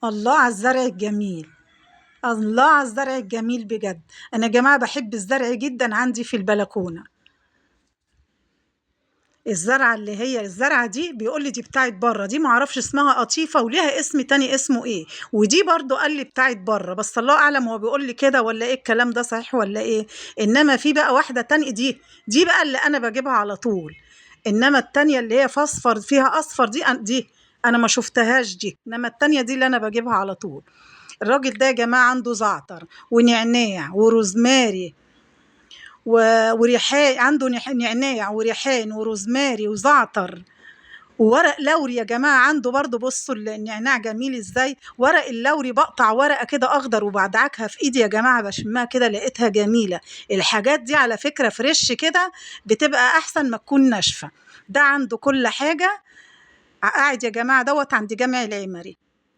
الله على الزرع الجميل. الله على الزرع الجميل بجد. انا يا جماعه بحب الزرع جدا عندي في البلكونه. الزرعه اللي هي الزرعه دي بيقول لي دي بتاعت بره، دي معرفش اسمها قطيفه وليها اسم تاني اسمه ايه، ودي برضو قال لي بتاعت بره، بس الله اعلم هو بيقول لي كده ولا ايه الكلام ده صحيح ولا ايه. انما في بقى واحده تانية، دي بقى اللي انا بجيبها على طول. انما التانية اللي هي فاصفر فيها اصفر دي انا ما شفتهاش دي، انما التانية دي اللي انا بجيبها على طول. الراجل ده يا جماعة عنده زعتر ونعناع وروزماري وريحان، عنده نعناع وريحان وروزماري وزعتر وورق لوري يا جماعة عنده برضو. بصوا النعناع جميل ازاي، ورق اللوري بقطع ورقة كده اخضر وبدعكها في ايدي يا جماعة بشمها كده لقيتها جميلة. الحاجات دي على فكرة فريش كده بتبقى احسن ما تكون ناشفة. ده عنده كل حاجة. قاعد يا جماعة دوت عند جامع العمري.